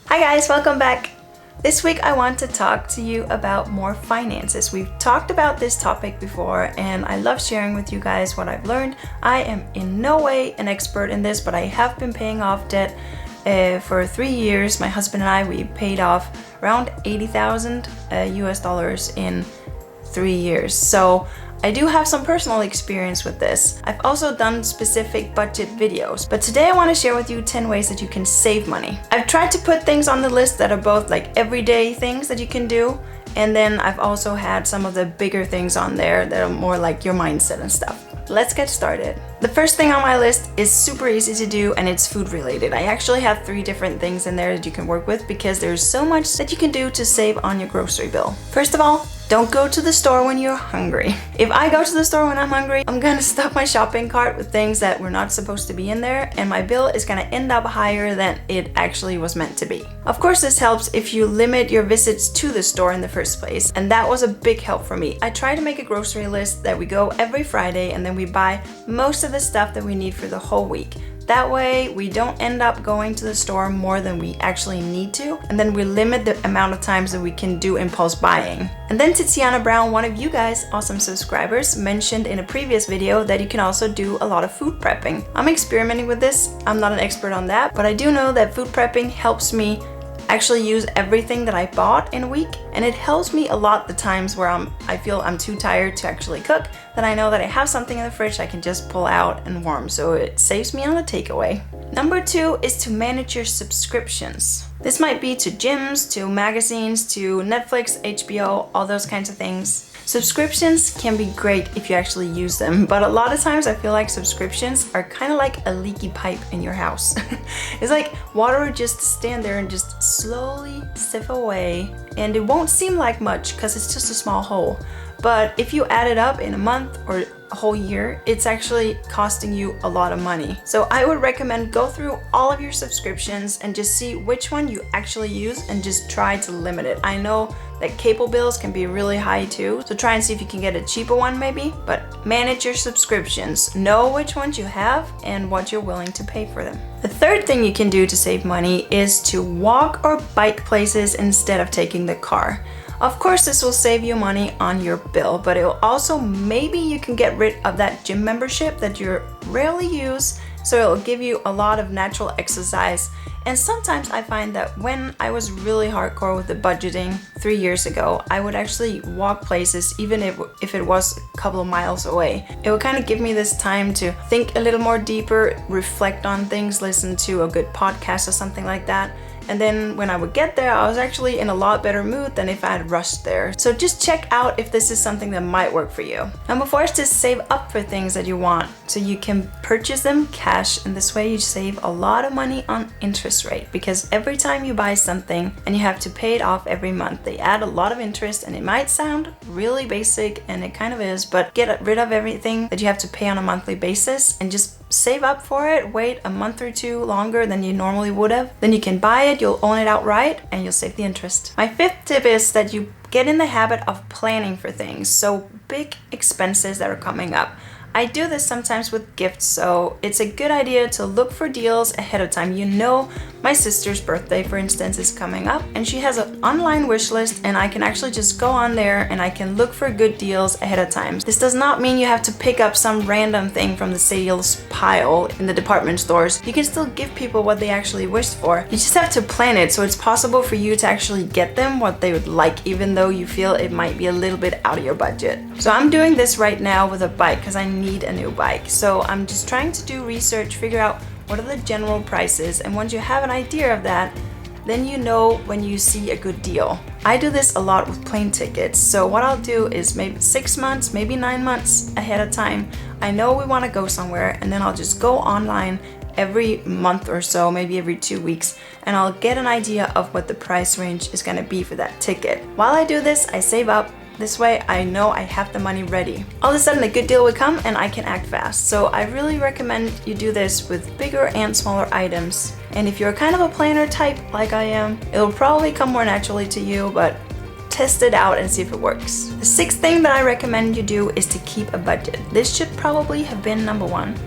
Hi guys, welcome back. This week I want to talk to you about more finances. We've talked about this topic before and I love sharing with you guys what I've learned. I am in no way an expert in this, but I have been paying off debt for 3 years. My husband and I, we paid off around 80,000 US dollars in 3 years. So I do have some personal experience with this. I've also done specific budget videos, but today I want to share with you 10 ways that you can save money. I've tried to put things on the list that are both like everyday things that you can do, and then I've also had some of the bigger things on there that are more like your mindset and stuff. Let's get started. The first thing on my list is super easy to do and it's food related. I actually have 3 different things in there that you can work with because there's so much that you can do to save on your grocery bill. First of all, don't go to the store when you're hungry. If I go to the store when I'm hungry, I'm gonna stuff my shopping cart with things that were not supposed to be in there, and my bill is gonna end up higher than it actually was meant to be. Of course, this helps if you limit your visits to the store in the first place, and that was a big help for me. I try to make a grocery list that we go every Friday and then we buy most of the stuff that we need for the whole week. That way, we don't end up going to the store more than we actually need to, and then we limit the amount of times that we can do impulse buying. And then Tiziana Brown, one of you guys, awesome subscribers, mentioned in a previous video that you can also do a lot of food prepping. I'm experimenting with this. I'm not an expert on that, but I do know that food prepping helps me actually use everything that I bought in a week, and it helps me a lot the times where I feel I'm too tired to actually cook, that I know that I have something in the fridge I can just pull out and warm, so it saves me on the takeaway. Number 2 is to manage your subscriptions. This might be to gyms, to magazines, to Netflix, HBO, all those kinds of things. Subscriptions can be great if you actually use them, but a lot of times I feel like subscriptions are kind of like a leaky pipe in your house. It's like water would just stand there and just slowly sift away, and it won't seem like much because it's just a small hole. But if you add it up in a month or a whole year, it's actually costing you a lot of money. So I would recommend go through all of your subscriptions and just see which one you actually use and just try to limit it. I know that cable bills can be really high too, so try and see if you can get a cheaper one maybe, but manage your subscriptions. Know which ones you have and what you're willing to pay for them. The third thing you can do to save money is to walk or bike places instead of taking the car. Of course, this will save you money on your bill, but it will also, maybe you can get rid of that gym membership that you rarely use, so it will give you a lot of natural exercise. And sometimes I find that when I was really hardcore with the budgeting 3 years ago, I would actually walk places even if it was a couple of miles away. It would kind of give me this time to think a little more deeper, reflect on things, listen to a good podcast or something like that. And then when I would get there, I was actually in a lot better mood than if I had rushed there. So just check out if this is something that might work for you. Number 4 is to save up for things that you want so you can purchase them cash, and this way you save a lot of money on interest rate, because every time you buy something and you have to pay it off every month, they add a lot of interest, and it might sound really basic, and it kind of is, but get rid of everything that you have to pay on a monthly basis and just save up for it. Wait a month or 2 longer than you normally would have. Then you can buy it, you'll own it outright, and you'll save the interest. My 5th tip is that you get in the habit of planning for things. So big expenses that are coming up. I do this sometimes with gifts, so it's a good idea to look for deals ahead of time. You know, my sister's birthday, for instance, is coming up, and she has an online wish list, and I can actually just go on there and I can look for good deals ahead of time. This does not mean you have to pick up some random thing from the sales pile in the department stores. You can still give people what they actually wished for. You just have to plan it so it's possible for you to actually get them what they would like, even though you feel it might be a little bit out of your budget. So I'm doing this right now with a bike because I need a new bike. So I'm just trying to do research, figure out what are the general prices, and once you have an idea of that, then you know when you see a good deal. I do this a lot with plane tickets. So what I'll do is maybe 6 months, maybe 9 months ahead of time, I know we want to go somewhere, and then I'll just go online every month or so, maybe every 2 weeks, and I'll get an idea of what the price range is going to be for that ticket. While I do this, I save up. This way I know I have the money ready. All of a sudden a good deal would come and I can act fast. So I really recommend you do this with bigger and smaller items. And if you're kind of a planner type like I am, it'll probably come more naturally to you, but test it out and see if it works. The 6th thing that I recommend you do is to keep a budget. This should probably have been number 1.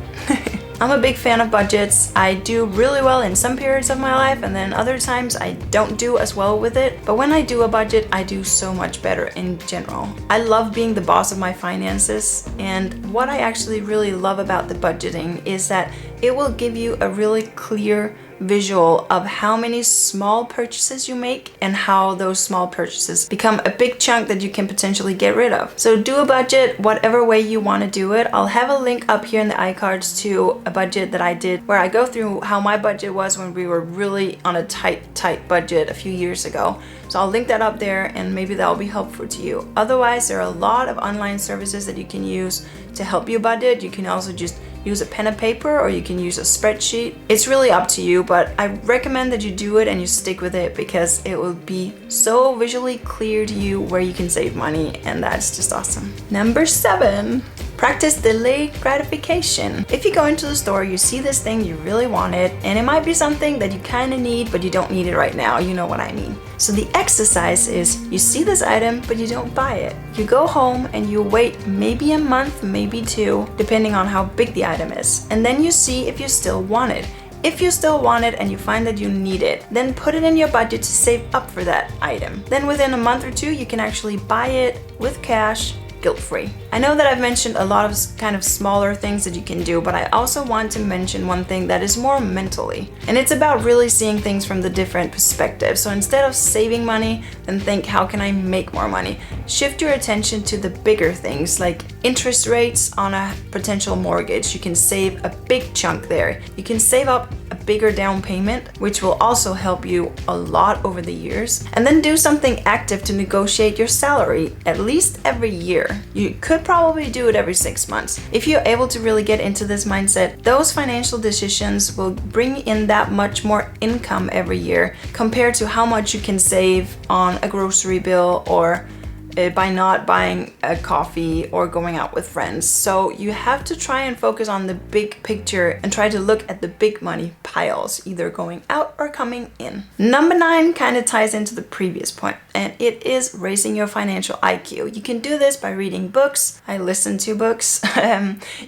I'm a big fan of budgets. I do really well in some periods of my life, and then other times I don't do as well with it. But when I do a budget, I do so much better in general. I love being the boss of my finances, and what I actually really love about the budgeting is that it will give you a really clear visual of how many small purchases you make and how those small purchases become a big chunk that you can potentially get rid of. So do a budget whatever way you want to do it. I'll have a link up here in the iCards to a budget that I did where I go through how my budget was when we were really on a tight budget a few years ago. So I'll link that up there, and maybe that'll be helpful to you. Otherwise, there are a lot of online services that you can use to help you budget. You can also just use a pen and paper, or you can use a spreadsheet. It's really up to you, but I recommend that you do it and you stick with it because it will be so visually clear to you where you can save money, and that's just awesome. Number 7. Practice delayed gratification. If you go into the store, you see this thing, you really want it, and it might be something that you kind of need, but you don't need it right now. You know what I mean. So the exercise is you see this item, but you don't buy it. You go home and you wait maybe a month, maybe 2, depending on how big the item is. And then you see if you still want it. If you still want it and you find that you need it, then put it in your budget to save up for that item. Then within a month or 2, you can actually buy it with cash, guilt-free. I know that I've mentioned a lot of kind of smaller things that you can do, but I also want to mention one thing that is more mentally. And it's about really seeing things from the different perspectives. So instead of saving money, then think, how can I make more money? Shift your attention to the bigger things like interest rates on a potential mortgage. You can save a big chunk there. You can save up a bigger down payment, which will also help you a lot over the years. And then do something active to negotiate your salary at least every year. You could probably do it every 6 months. If you're able to really get into this mindset, those financial decisions will bring in that much more income every year compared to how much you can save on a grocery bill or by not buying a coffee or going out with friends. So you have to try and focus on the big picture and try to look at the big money piles, either going out or coming in. Number 9 kind of ties into the previous point, and it is raising your financial IQ. You can do this by reading books. I listen to books.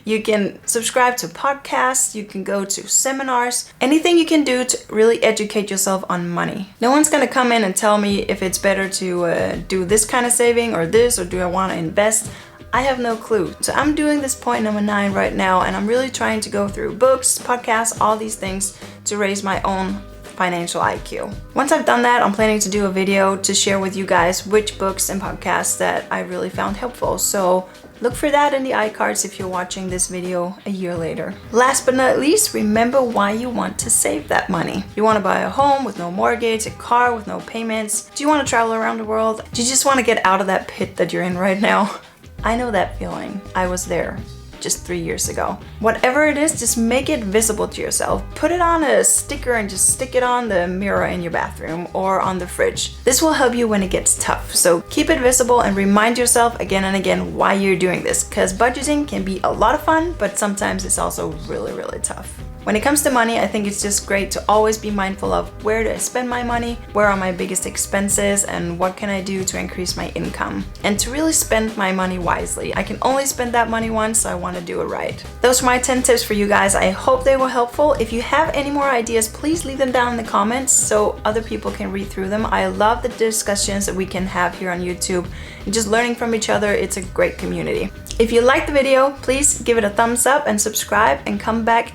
You can subscribe to podcasts. You can go to seminars. Anything you can do to really educate yourself on money. No one's gonna come in and tell me if it's better to do this kind of saving or this, or do I want to invest? I have no clue. So I'm doing this point number 9 right now, and I'm really trying to go through books, podcasts, all these things to raise my own financial IQ. Once I've done that, I'm planning to do a video to share with you guys which books and podcasts that I really found helpful. So look for that in the iCards if you're watching this video a year later. Last but not least, remember why you want to save that money. You want to buy a home with no mortgage, a car with no payments? Do you want to travel around the world? Do you just want to get out of that pit that you're in right now? I know that feeling. I was there just 3 years ago. Whatever it is, just make it visible to yourself. Put it on a sticker and just stick it on the mirror in your bathroom or on the fridge. This will help you when it gets tough. So keep it visible and remind yourself again and again why you're doing this, because budgeting can be a lot of fun, but sometimes it's also really, really tough. When it comes to money, I think it's just great to always be mindful of where do I spend my money, where are my biggest expenses, and what can I do to increase my income. And to really spend my money wisely. I can only spend that money once, so I want to do it right. Those are my 10 tips for you guys. I hope they were helpful. If you have any more ideas, please leave them down in the comments so other people can read through them. I love the discussions that we can have here on YouTube. And just learning from each other, it's a great community. If you liked the video, please give it a thumbs up and subscribe, and come back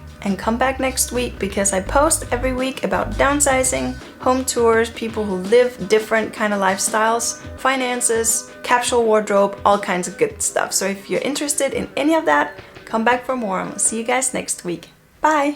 next week, because I post every week about downsizing, home tours, people who live different kind of lifestyles, finances, capsule wardrobe, all kinds of good stuff. So if you're interested in any of that, come back for more, and we'll see you guys next week. Bye!